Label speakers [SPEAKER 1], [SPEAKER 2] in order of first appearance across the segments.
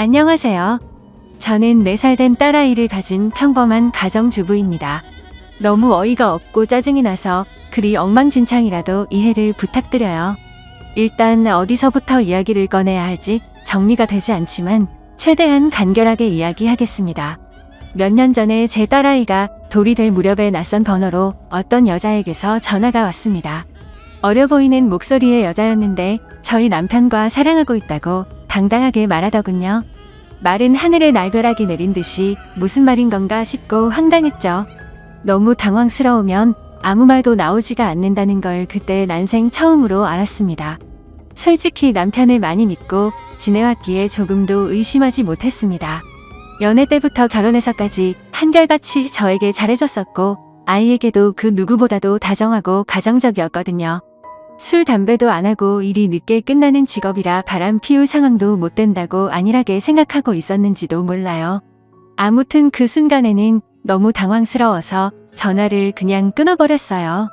[SPEAKER 1] 안녕하세요. 저는 4살 된 딸아이를 가진 평범한 가정주부입니다. 너무 어이가 없고 짜증이 나서 글이 엉망진창이라도 이해를 부탁드려요. 일단 어디서부터 이야기를 꺼내야 할지 정리가 되지 않지만 최대한 간결하게 이야기하겠습니다. 몇 년 전에 제 딸아이가 돌이 될 무렵에 낯선 번호로 어떤 여자에게서 전화가 왔습니다. 어려 보이는 목소리의 여자였는데 저희 남편과 사랑하고 있다고 당당하게 말하더군요. 말은 하늘의 날벼락이 내린 듯이 무슨 말인 건가 싶고 황당했죠. 너무 당황스러우면 아무 말도 나오지가 않는다는 걸 그때 난생 처음으로 알았습니다. 솔직히 남편을 많이 믿고 지내왔기에 조금도 의심하지 못했습니다. 연애 때부터 결혼해서까지 한결같이 저에게 잘해줬었고 아이에게도 그 누구보다도 다정하고 가정적이었거든요. 술, 담배도 안 하고 일이 늦게 끝나는 직업이라 바람 피울 상황도 못 된다고 안일하게 생각하고 있었는지도 몰라요. 아무튼 그 순간에는 너무 당황스러워서 전화를 그냥 끊어버렸어요.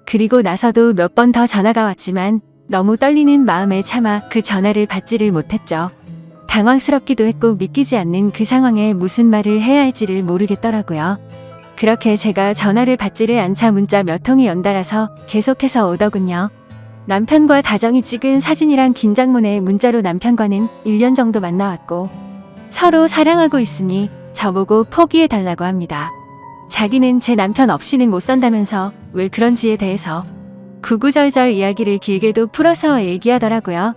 [SPEAKER 1] 그리고 나서도 몇 번 더 전화가 왔지만 너무 떨리는 마음에 차마 그 전화를 받지를 못했죠. 당황스럽기도 했고 믿기지 않는 그 상황에 무슨 말을 해야 할지를 모르겠더라고요. 그렇게 제가 전화를 받지를 않자 문자 몇 통이 연달아서 계속해서 오더군요. 남편과 다정히 찍은 사진이랑 긴 장문의 문자로 남편과는 1년 정도 만나왔고 서로 사랑하고 있으니 저보고 포기해달라고 합니다. 자기는 제 남편 없이는 못 산다면서 왜 그런지에 대해서 구구절절 이야기를 길게도 풀어서 얘기하더라고요.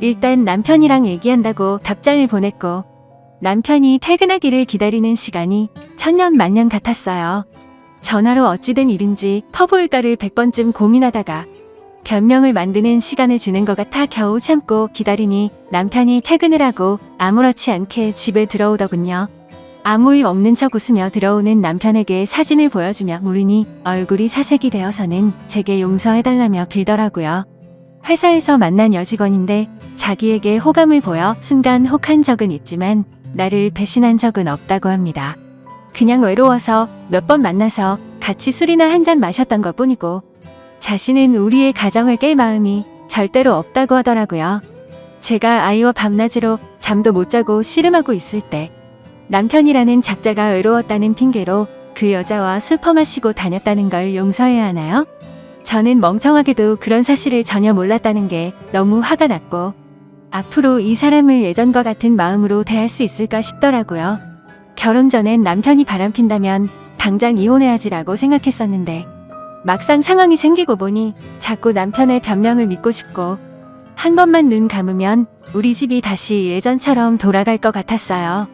[SPEAKER 1] 일단 남편이랑 얘기한다고 답장을 보냈고 남편이 퇴근하기를 기다리는 시간이 천년만년 같았어요. 전화로 어찌된 일인지 퍼부을까를 100번쯤 고민하다가 변명을 만드는 시간을 주는 것 같아 겨우 참고 기다리니 남편이 퇴근을 하고 아무렇지 않게 집에 들어오더군요. 아무 일 없는 척 웃으며 들어오는 남편에게 사진을 보여주며 물으니 얼굴이 사색이 되어서는 제게 용서해달라며 빌더라고요. 회사에서 만난 여직원인데 자기에게 호감을 보여 순간 혹한 적은 있지만 나를 배신한 적은 없다고 합니다. 그냥 외로워서 몇 번 만나서 같이 술이나 한잔 마셨던 것 뿐이고 자신은 우리의 가정을 깰 마음이 절대로 없다고 하더라고요. 제가 아이와 밤낮으로 잠도 못 자고 씨름하고 있을 때 남편이라는 작자가 외로웠다는 핑계로 그 여자와 술 퍼마시고 다녔다는 걸 용서해야 하나요? 저는 멍청하게도 그런 사실을 전혀 몰랐다는 게 너무 화가 났고 앞으로 이 사람을 예전과 같은 마음으로 대할 수 있을까 싶더라고요. 결혼 전엔 남편이 바람핀다면 당장 이혼해야지라고 생각했었는데 막상 상황이 생기고 보니 자꾸 남편의 변명을 믿고 싶고 한 번만 눈 감으면 우리 집이 다시 예전처럼 돌아갈 것 같았어요.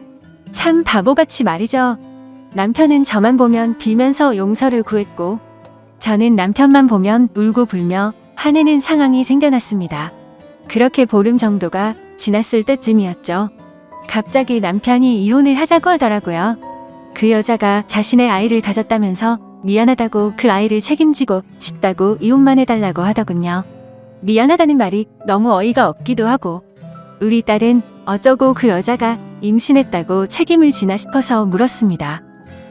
[SPEAKER 1] 참 바보같이 말이죠. 남편은 저만 보면 빌면서 용서를 구했고 저는 남편만 보면 울고 불며 화내는 상황이 생겨났습니다. 그렇게 보름 정도가 지났을 때쯤이었죠. 갑자기 남편이 이혼을 하자고 하더라고요. 그 여자가 자신의 아이를 가졌다면서 미안하다고 그 아이를 책임지고 싶다고 이혼만 해달라고 하더군요. 미안하다는 말이 너무 어이가 없기도 하고 우리 딸은 어쩌고 그 여자가 임신했다고 책임을 지나 싶어서 물었습니다.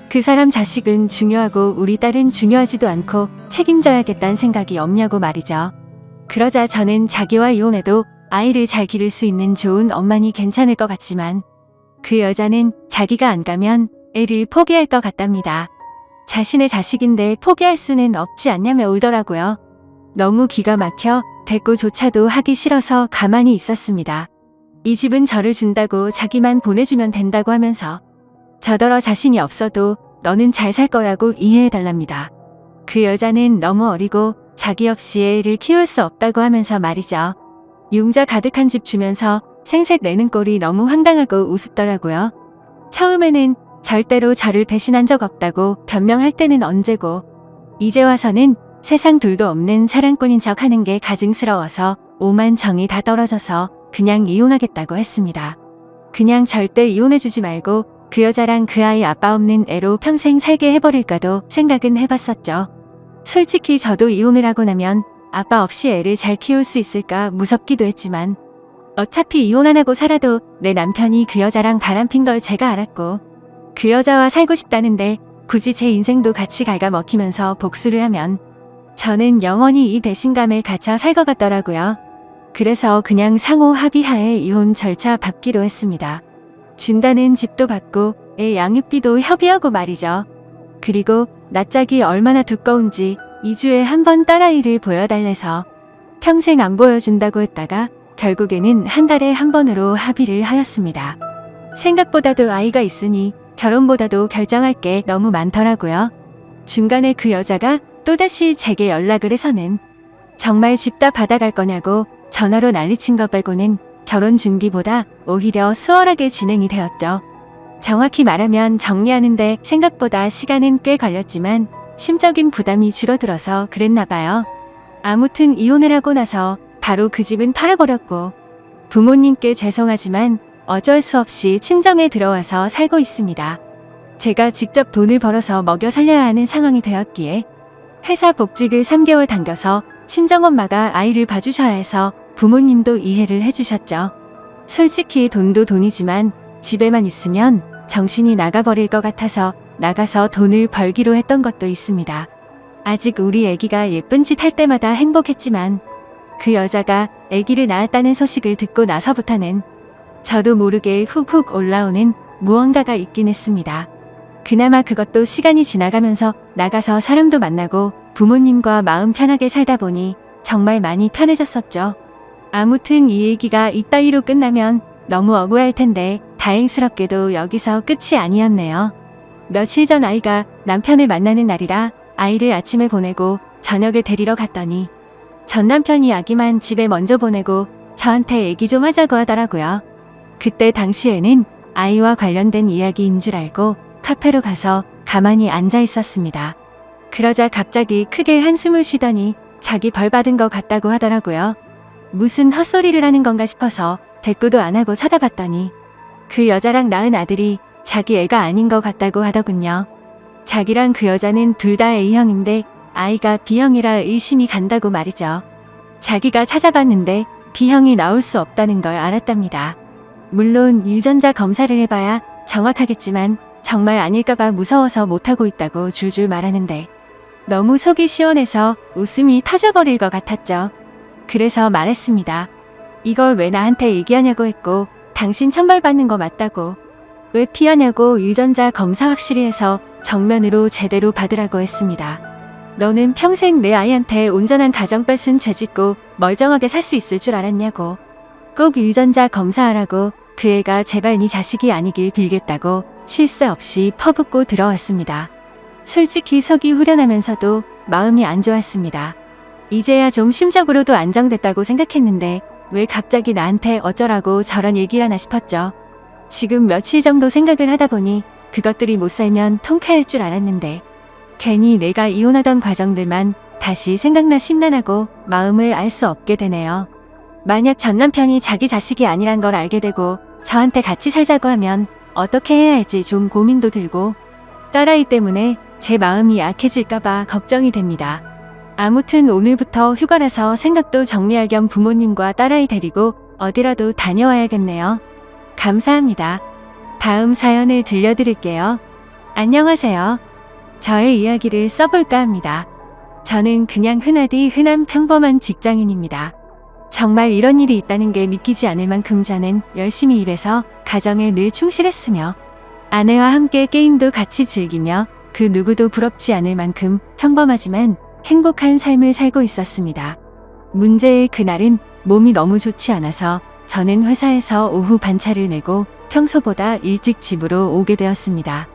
[SPEAKER 1] 그 사람 자식은 중요하고 우리 딸은 중요하지도 않고 책임져야겠다는 생각이 없냐고 말이죠. 그러자 저는 자기와 이혼해도 아이를 잘 기를 수 있는 좋은 엄마니 괜찮을 것 같지만 그 여자는 자기가 안 가면 애를 포기할 것 같답니다. 자신의 자식인데 포기할 수는 없지 않냐며 울더라고요. 너무 기가 막혀 대꾸조차도 하기 싫어서 가만히 있었습니다. 이 집은 저를 준다고 자기만 보내주면 된다고 하면서 저더러 자신이 없어도 너는 잘 살 거라고 이해해달랍니다. 그 여자는 너무 어리고 자기 없이 애를 키울 수 없다고 하면서 말이죠. 융자 가득한 집 주면서 생색 내는 꼴이 너무 황당하고 우습더라고요. 처음에는 절대로 저를 배신한 적 없다고 변명할 때는 언제고 이제 와서는 세상 둘도 없는 사랑꾼인 척 하는 게 가증스러워서 오만 정이 다 떨어져서 그냥 이혼하겠다고 했습니다. 그냥 절대 이혼해주지 말고 그 여자랑 그 아이 아빠 없는 애로 평생 살게 해버릴까도 생각은 해봤었죠. 솔직히 저도 이혼을 하고 나면 아빠 없이 애를 잘 키울 수 있을까 무섭기도 했지만 어차피 이혼 안 하고 살아도 내 남편이 그 여자랑 바람핀 걸 제가 알았고 그 여자와 살고 싶다는데 굳이 제 인생도 같이 갉아먹히면서 복수를 하면 저는 영원히 이 배신감에 갇혀 살 것 같더라고요. 그래서 그냥 상호 합의하에 이혼 절차 밟기로 했습니다. 준다는 집도 받고 애 양육비도 협의하고 말이죠. 그리고 낯짝이 얼마나 두꺼운지 2주에 한 번 딸아이를 보여달래서 평생 안 보여준다고 했다가 결국에는 한 달에 한 번으로 합의를 하였습니다. 생각보다도 아이가 있으니 결혼보다도 결정할 게 너무 많더라고요. 중간에 그 여자가 또다시 제게 연락을 해서는 정말 집 다 받아갈 거냐고 전화로 난리친 것 빼고는 결혼 준비보다 오히려 수월하게 진행이 되었죠. 정확히 말하면 정리하는데 생각보다 시간은 꽤 걸렸지만 심적인 부담이 줄어들어서 그랬나 봐요. 아무튼 이혼을 하고 나서 바로 그 집은 팔아버렸고 부모님께 죄송하지만 어쩔 수 없이 친정에 들어와서 살고 있습니다. 제가 직접 돈을 벌어서 먹여 살려야 하는 상황이 되었기에 회사 복직을 3개월 당겨서 친정엄마가 아이를 봐주셔야 해서 부모님도 이해를 해주셨죠. 솔직히 돈도 돈이지만 집에만 있으면 정신이 나가버릴 것 같아서 나가서 돈을 벌기로 했던 것도 있습니다. 아직 우리 아기가 예쁜 짓 할 때마다 행복했지만 그 여자가 아기를 낳았다는 소식을 듣고 나서부터는 저도 모르게 훅훅 올라오는 무언가가 있긴 했습니다. 그나마 그것도 시간이 지나가면서 나가서 사람도 만나고 부모님과 마음 편하게 살다 보니 정말 많이 편해졌었죠. 아무튼 이 얘기가 이따위로 끝나면 너무 억울할 텐데 다행스럽게도 여기서 끝이 아니었네요. 며칠 전 아이가 남편을 만나는 날이라 아이를 아침에 보내고 저녁에 데리러 갔더니 전 남편이 아기만 집에 먼저 보내고 저한테 얘기 좀 하자고 하더라고요. 그때 당시에는 아이와 관련된 이야기인 줄 알고 카페로 가서 가만히 앉아 있었습니다. 그러자 갑자기 크게 한숨을 쉬더니 자기 벌 받은 것 같다고 하더라고요. 무슨 헛소리를 하는 건가 싶어서 대꾸도 안 하고 쳐다봤더니 그 여자랑 낳은 아들이 자기 애가 아닌 것 같다고 하더군요. 자기랑 그 여자는 둘 다 A형인데 아이가 B형이라 의심이 간다고 말이죠. 자기가 찾아봤는데 B형이 나올 수 없다는 걸 알았답니다. 물론 유전자 검사를 해봐야 정확하겠지만 정말 아닐까봐 무서워서 못하고 있다고 줄줄 말하는데 너무 속이 시원해서 웃음이 터져버릴 것 같았죠. 그래서 말했습니다. 이걸 왜 나한테 얘기하냐고 했고 당신 천벌받는 거 맞다고. 왜 피하냐고 유전자 검사 확실히 해서 정면으로 제대로 받으라고 했습니다. 너는 평생 내 아이한테 온전한 가정 뺏은 죄 짓고 멀쩡하게 살 수 있을 줄 알았냐고. 꼭 유전자 검사하라고 그 애가 제발 네 자식이 아니길 빌겠다고 쉴 새 없이 퍼붓고 들어왔습니다. 솔직히 속이 후련하면서도 마음이 안 좋았습니다. 이제야 좀 심적으로도 안정됐다고 생각했는데 왜 갑자기 나한테 어쩌라고 저런 얘기를 하나 싶었죠. 지금 며칠 정도 생각을 하다 보니 그것들이 못 살면 통쾌할 줄 알았는데 괜히 내가 이혼하던 과정들만 다시 생각나 심란하고 마음을 알 수 없게 되네요. 만약 전 남편이 자기 자식이 아니란 걸 알게 되고 저한테 같이 살자고 하면 어떻게 해야 할지 좀 고민도 들고 딸아이 때문에 제 마음이 약해질까봐 걱정이 됩니다. 아무튼 오늘부터 휴가라서 생각도 정리할 겸 부모님과 딸아이 데리고 어디라도 다녀와야겠네요. 감사합니다. 다음 사연을 들려드릴게요. 안녕하세요. 저의 이야기를 써볼까 합니다. 저는 그냥 흔하디 흔한 평범한 직장인입니다. 정말 이런 일이 있다는 게 믿기지 않을 만큼 저는 열심히 일해서 가정에 늘 충실했으며 아내와 함께 게임도 같이 즐기며 그 누구도 부럽지 않을 만큼 평범하지만 행복한 삶을 살고 있었습니다. 문제의 그날은 몸이 너무 좋지 않아서 저는 회사에서 오후 반차를 내고 평소보다 일찍 집으로 오게 되었습니다.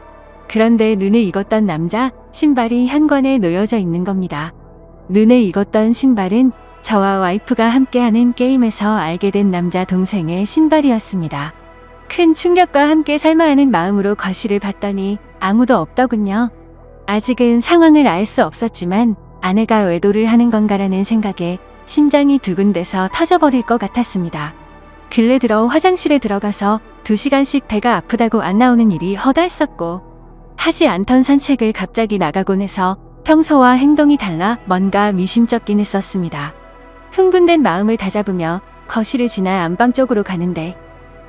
[SPEAKER 1] 그런데 눈에 익었던 남자 신발이 현관에 놓여져 있는 겁니다. 눈에 익었던 신발은 저와 와이프가 함께하는 게임에서 알게 된 남자 동생의 신발이었습니다. 큰 충격과 함께 살마하는 마음으로 거실을 봤더니 아무도 없더군요. 아직은 상황을 알 수 없었지만 아내가 외도를 하는 건가라는 생각에 심장이 두근대서 터져버릴 것 같았습니다. 근래 들어 화장실에 들어가서 2시간씩 배가 아프다고 안 나오는 일이 허다했었고 하지 않던 산책을 갑자기 나가곤 해서 평소와 행동이 달라 뭔가 미심쩍긴 했었습니다. 흥분된 마음을 다잡으며 거실을 지나 안방 쪽으로 가는데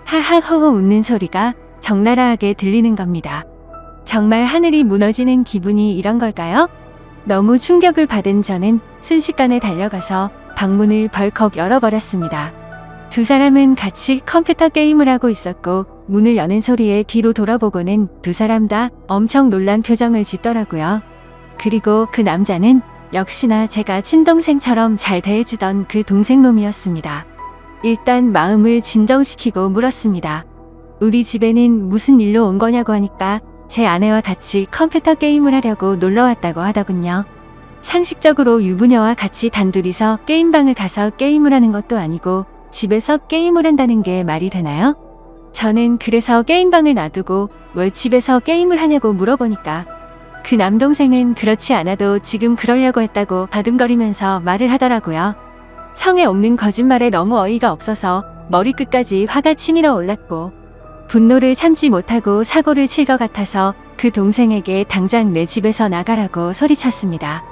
[SPEAKER 1] 하하호호 웃는 소리가 적나라하게 들리는 겁니다. 정말 하늘이 무너지는 기분이 이런 걸까요? 너무 충격을 받은 저는 순식간에 달려가서 방문을 벌컥 열어버렸습니다. 두 사람은 같이 컴퓨터 게임을 하고 있었고 문을 여는 소리에 뒤로 돌아보고는 두 사람 다 엄청 놀란 표정을 짓더라고요. 그리고 그 남자는 역시나 제가 친동생처럼 잘 대해주던 그 동생놈이었습니다. 일단 마음을 진정시키고 물었습니다. 우리 집에는 무슨 일로 온 거냐고 하니까 제 아내와 같이 컴퓨터 게임을 하려고 놀러 왔다고 하더군요. 상식적으로 유부녀와 같이 단둘이서 게임방을 가서 게임을 하는 것도 아니고 집에서 게임을 한다는 게 말이 되나요? 저는 그래서 게임방을 놔두고 왜 집에서 게임을 하냐고 물어보니까 그 남동생은 그렇지 않아도 지금 그러려고 했다고 바둥거리면서 말을 하더라고요. 성에 없는 거짓말에 너무 어이가 없어서 머리끝까지 화가 치밀어 올랐고 분노를 참지 못하고 사고를 칠 것 같아서 그 동생에게 당장 내 집에서 나가라고 소리쳤습니다.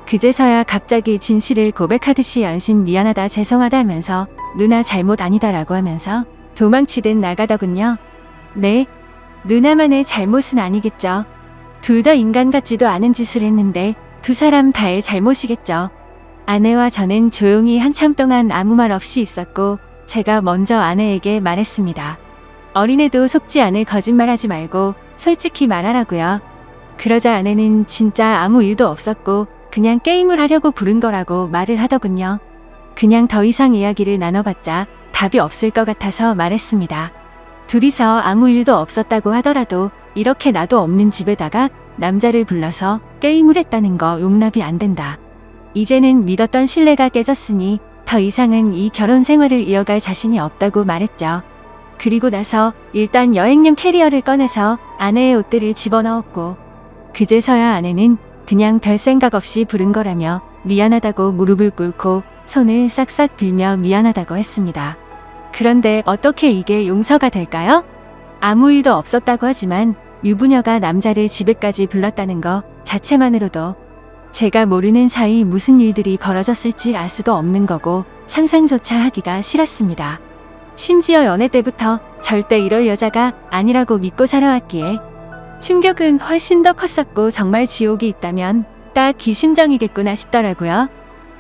[SPEAKER 1] 그제서야 갑자기 진실을 고백하듯이 연신 미안하다 죄송하다 하면서 누나 잘못 아니다라고 하면서 도망치듯 나가더군요. 네, 누나만의 잘못은 아니겠죠. 둘 다 인간 같지도 않은 짓을 했는데 두 사람 다의 잘못이겠죠. 아내와 저는 조용히 한참 동안 아무 말 없이 있었고 제가 먼저 아내에게 말했습니다. 어린애도 속지 않을 거짓말하지 말고 솔직히 말하라고요. 그러자 아내는 진짜 아무 일도 없었고 그냥 게임을 하려고 부른 거라고 말을 하더군요. 그냥 더 이상 이야기를 나눠봤자 답이 없을 것 같아서 말했습니다. 둘이서 아무 일도 없었다고 하더라도 이렇게 나도 없는 집에다가 남자를 불러서 게임을 했다는 거 용납이 안 된다. 이제는 믿었던 신뢰가 깨졌으니 더 이상은 이 결혼 생활을 이어갈 자신이 없다고 말했죠. 그리고 나서 일단 여행용 캐리어를 꺼내서 아내의 옷들을 집어넣었고 그제서야 아내는 그냥 별 생각 없이 부른 거라며 미안하다고 무릎을 꿇고 손을 싹싹 빌며 미안하다고 했습니다. 그런데 어떻게 이게 용서가 될까요? 아무 일도 없었다고 하지만 유부녀가 남자를 집에까지 불렀다는 거 자체만으로도 제가 모르는 사이 무슨 일들이 벌어졌을지 알 수도 없는 거고 상상조차 하기가 싫었습니다. 심지어 연애 때부터 절대 이럴 여자가 아니라고 믿고 살아왔기에 충격은 훨씬 더 컸었고 정말 지옥이 있다면 딱 이 심정이겠구나 싶더라고요.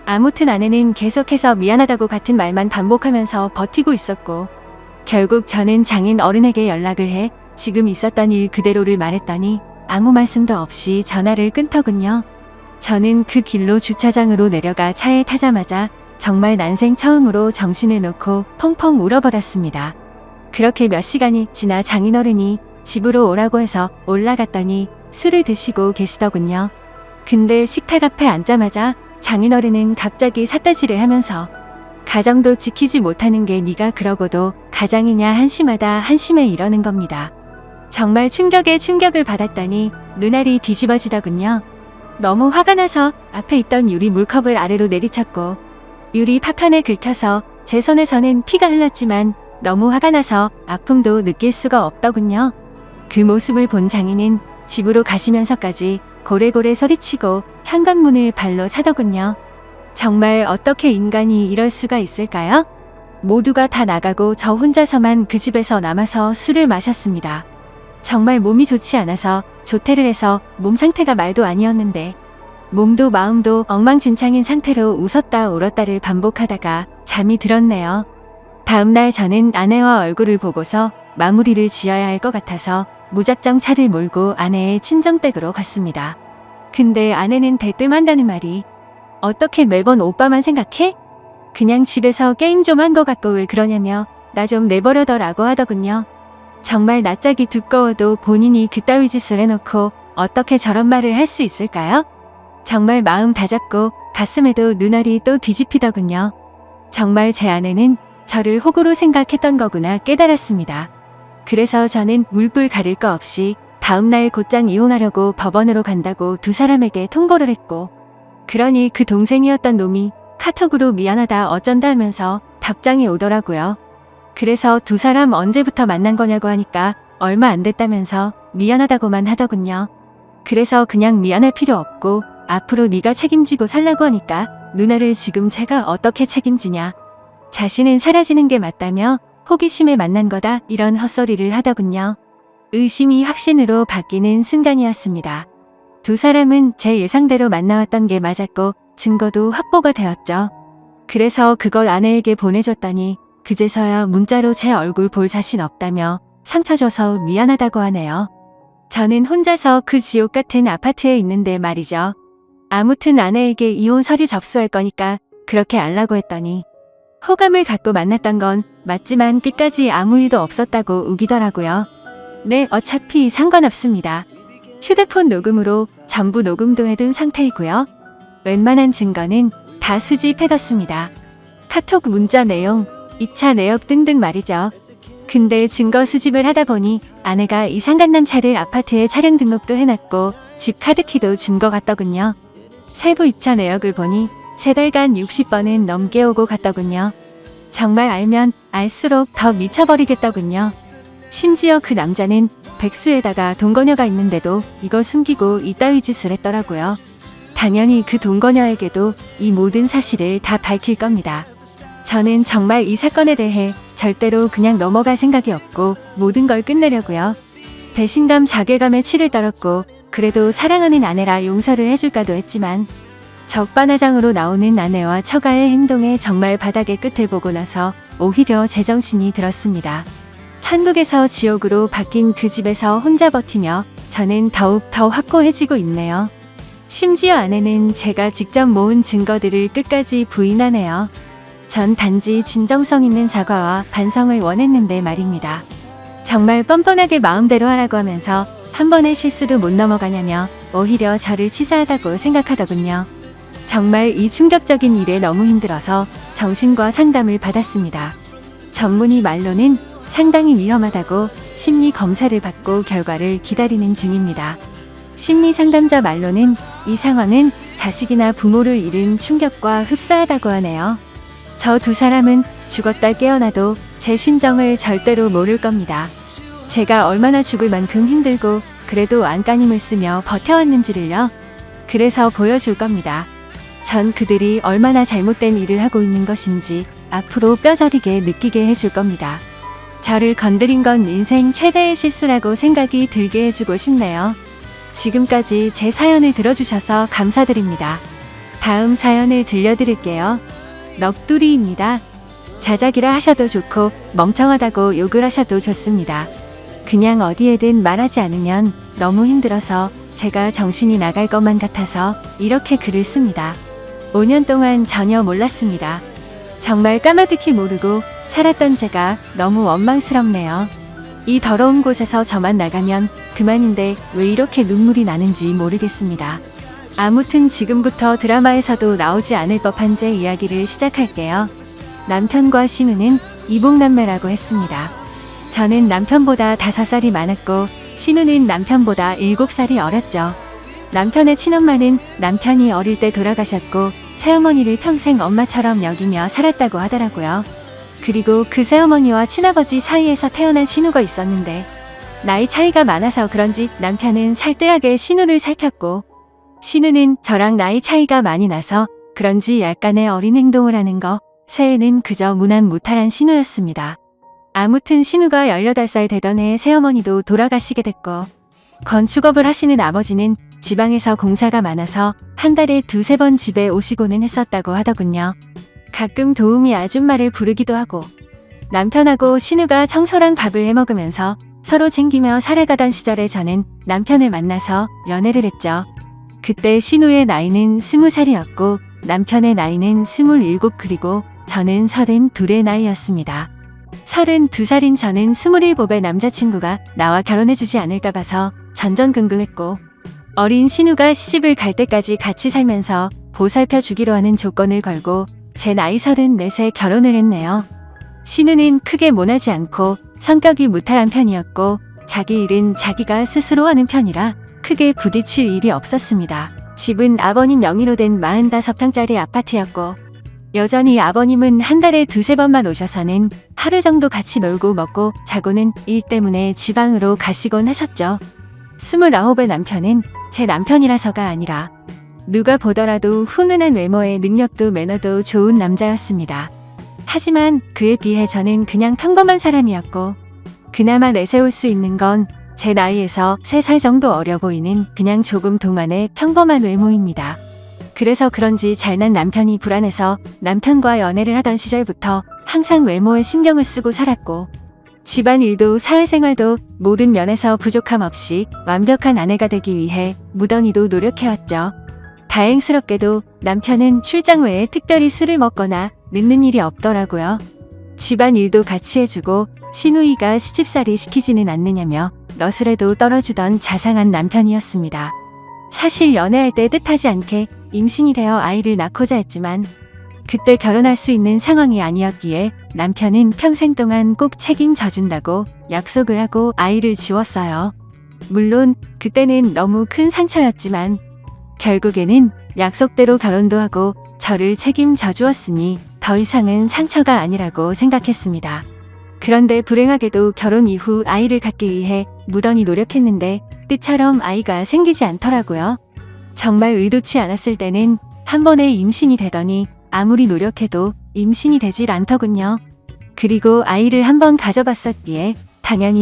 [SPEAKER 1] 아무튼 아내는 계속해서 미안하다고 같은 말만 반복하면서 버티고 있었고 결국 저는 장인 어른에게 연락을 해 지금 있었던 일 그대로를 말했더니 아무 말씀도 없이 전화를 끊더군요. 저는 그 길로 주차장으로 내려가 차에 타자마자 정말 난생 처음으로 정신을 놓고 펑펑 울어버렸습니다. 그렇게 몇 시간이 지나 장인어른이 집으로 오라고 해서 올라갔더니 술을 드시고 계시더군요. 근데 식탁 앞에 앉자마자 장인어른은 갑자기 삿대질을 하면서 가정도 지키지 못하는 게 네가 그러고도 가장이냐 한심하다 한심해 이러는 겁니다. 정말 충격에 충격을 받았더니 눈알이 뒤집어지더군요. 너무 화가 나서 앞에 있던 유리 물컵을 아래로 내리쳤고 유리 파편에 긁혀서 제 손에서는 피가 흘렀지만 너무 화가 나서 아픔도 느낄 수가 없더군요. 그 모습을 본 장인은 집으로 가시면서까지 고래고래 소리치고 현관문을 발로 차더군요. 정말 어떻게 인간이 이럴 수가 있을까요? 모두가 다 나가고 저 혼자서만 그 집에서 남아서 술을 마셨습니다. 정말 몸이 좋지 않아서 조퇴를 해서 몸 상태가 말도 아니었는데 몸도 마음도 엉망진창인 상태로 웃었다 울었다를 반복하다가 잠이 들었네요. 다음날 저는 아내와 얼굴을 보고서 마무리를 지어야 할 것 같아서 무작정 차를 몰고 아내의 친정댁으로 갔습니다. 근데 아내는 대뜸한다는 말이 어떻게 매번 오빠만 생각해? 그냥 집에서 게임 좀 한 것 같고 왜 그러냐며 나 좀 내버려둬라고 하더군요. 정말 낯짝이 두꺼워도 본인이 그따위 짓을 해놓고 어떻게 저런 말을 할 수 있을까요? 정말 마음 다잡고 가슴에도 눈알이 또 뒤집히더군요. 정말 제 아내는 저를 호구로 생각했던 거구나 깨달았습니다. 그래서 저는 물불 가릴 거 없이 다음날 곧장 이혼하려고 법원으로 간다고 두 사람에게 통보를 했고 그러니 그 동생이었던 놈이 카톡으로 미안하다 어쩐다 하면서 답장이 오더라고요. 그래서 두 사람 언제부터 만난 거냐고 하니까 얼마 안 됐다면서 미안하다고만 하더군요. 그래서 그냥 미안할 필요 없고 앞으로 네가 책임지고 살라고 하니까 누나를 지금 제가 어떻게 책임지냐. 자신은 사라지는 게 맞다며 호기심에 만난 거다 이런 헛소리를 하더군요. 의심이 확신으로 바뀌는 순간이었습니다. 두 사람은 제 예상대로 만나왔던 게 맞았고 증거도 확보가 되었죠. 그래서 그걸 아내에게 보내줬더니 그제서야 문자로 제 얼굴 볼 자신 없다며 상처 줘서 미안하다고 하네요. 저는 혼자서 그 지옥 같은 아파트에 있는데 말이죠. 아무튼 아내에게 이혼 서류 접수할 거니까 그렇게 알라고 했더니 호감을 갖고 만났던 건 맞지만 끝까지 아무 일도 없었다고 우기더라고요. 네, 어차피 상관없습니다. 휴대폰 녹음으로 전부 녹음도 해둔 상태이고요. 웬만한 증거는 다 수집해뒀습니다. 카톡 문자 내용, 입차 내역 등등 말이죠. 근데 증거 수집을 하다 보니 아내가 이 상간남 차를 아파트에 차량 등록도 해놨고 집 카드키도 준 것 같더군요. 세부 입차 내역을 보니 3달간 60번은 넘게 오고 갔더군요. 정말 알면 알수록 더 미쳐버리겠더군요. 심지어 그 남자는 백수에다가 동거녀가 있는데도 이걸 숨기고 이따위 짓을 했더라고요. 당연히 그 동거녀에게도 이 모든 사실을 다 밝힐 겁니다. 저는 정말 이 사건에 대해 절대로 그냥 넘어갈 생각이 없고 모든 걸 끝내려고요. 배신감, 자괴감에 치를 떨었고 그래도 사랑하는 아내라 용서를 해줄까도 했지만 적반하장으로 나오는 아내와 처가의 행동에 정말 바닥의 끝을 보고 나서 오히려 제정신이 들었습니다. 천국에서 지옥으로 바뀐 그 집에서 혼자 버티며 저는 더욱 더 확고해지고 있네요. 심지어 아내는 제가 직접 모은 증거들을 끝까지 부인하네요. 전 단지 진정성 있는 사과와 반성을 원했는데 말입니다. 정말 뻔뻔하게 마음대로 하라고 하면서 한 번의 실수도 못 넘어가냐며 오히려 저를 치사하다고 생각하더군요. 정말 이 충격적인 일에 너무 힘들어서 정신과 상담을 받았습니다. 전문의 말로는 상당히 위험하다고 심리 검사를 받고 결과를 기다리는 중입니다. 심리 상담자 말로는 이 상황은 자식이나 부모를 잃은 충격과 흡사하다고 하네요. 저 두 사람은 죽었다 깨어나도 제 심정을 절대로 모를 겁니다. 제가 얼마나 죽을 만큼 힘들고 그래도 안간힘을 쓰며 버텨왔는지를요. 그래서 보여줄 겁니다. 전 그들이 얼마나 잘못된 일을 하고 있는 것인지 앞으로 뼈저리게 느끼게 해줄 겁니다. 저를 건드린 건 인생 최대의 실수라고 생각이 들게 해주고 싶네요. 지금까지 제 사연을 들어주셔서 감사드립니다. 다음 사연을 들려드릴게요. 넋두리입니다. 자작이라 하셔도 좋고 멍청하다고 욕을 하셔도 좋습니다. 그냥 어디에든 말하지 않으면 너무 힘들어서 제가 정신이 나갈 것만 같아서 이렇게 글을 씁니다. 5년 동안 전혀 몰랐습니다. 정말 까마득히 모르고 살았던 제가 너무 원망스럽네요. 이 더러운 곳에서 저만 나가면 그만인데 왜 이렇게 눈물이 나는지 모르겠습니다. 아무튼 지금부터 드라마에서도 나오지 않을 법한 제 이야기를 시작할게요. 남편과 신우는 이복남매라고 했습니다. 저는 남편보다 5살이 많았고 신우는 남편보다 7살이 어렸죠. 남편의 친엄마는 남편이 어릴 때 돌아가셨고 새어머니를 평생 엄마처럼 여기며 살았다고 하더라고요. 그리고 그 새어머니와 친아버지 사이에서 태어난 신우가 있었는데 나이 차이가 많아서 그런지 남편은 살뜰하게 신우를 살폈고 신우는 저랑 나이 차이가 많이 나서 그런지 약간의 어린 행동을 하는 거, 쇠에는 그저 무난무탈한 신우였습니다. 아무튼 신우가 18살 되던 해에 새어머니도 돌아가시게 됐고 건축업을 하시는 아버지는 지방에서 공사가 많아서 한 달에 2-3번 집에 오시고는 했었다고 하더군요. 가끔 도우미 아줌마를 부르기도 하고 남편하고 신우가 청소랑 밥을 해먹으면서 서로 챙기며 살아가던 시절에 저는 남편을 만나서 연애를 했죠. 그때 신우의 나이는 20살이었고 남편의 나이는 27 그리고 저는 32의 나이였습니다. 32살인 저는 27의 남자친구가 나와 결혼해주지 않을까 봐서 전전긍긍했고 어린 신우가 시집을 갈 때까지 같이 살면서 보살펴 주기로 하는 조건을 걸고 제 나이 34세 결혼을 했네요. 신우는 크게 모나지 않고 성격이 무탈한 편이었고 자기 일은 자기가 스스로 하는 편이라 크게 부딪힐 일이 없었습니다. 집은 아버님 명의로 된 45평짜리 아파트였고 여전히 아버님은 한 달에 2-3번만 오셔서는 하루 정도 같이 놀고 먹고 자고는 일 때문에 지방으로 가시곤 하셨죠. 29의 남편은 제 남편이라서가 아니라 누가 보더라도 훈훈한 외모에 능력도 매너도 좋은 남자였습니다. 하지만 그에 비해 저는 그냥 평범한 사람이었고 그나마 내세울 수 있는 건 제 나이에서 3살 정도 어려 보이는 그냥 조금 동안의 평범한 외모입니다. 그래서 그런지 잘난 남편이 불안해서 남편과 연애를 하던 시절부터 항상 외모에 신경을 쓰고 살았고, 집안일도 사회생활도 모든 면에서 부족함 없이 완벽한 아내가 되기 위해 무던히도 노력해왔죠. 다행스럽게도 남편은 출장 외에 특별히 술을 먹거나 늦는 일이 없더라고요. 집안일도 같이 해주고 시누이가 시집살이 시키지는 않느냐며 너스레도 떨어주던 자상한 남편이었습니다. 사실 연애할 때 뜻하지 않게 임신이 되어 아이를 낳고자 했지만 그때 결혼할 수 있는 상황이 아니었기에 남편은 평생 동안 꼭 책임져 준다고 약속을 하고 아이를 지웠어요. 물론 그때는 너무 큰 상처였지만 결국에는 약속대로 결혼도 하고 저를 책임져 주었으니 더 이상은 상처가 아니라고 생각했습니다. 그런데 불행하게도 결혼 이후 아이를 갖기 위해 무던히 노력했는데 뜻처럼 아이가 생기지 않더라고요. 정말 의도치 않았을 때는 한 번에 임신이 되더니 아무리 노력해도 임신이 되질 않더군요. 그리고 아이를 한 번 가져봤었기에 당연히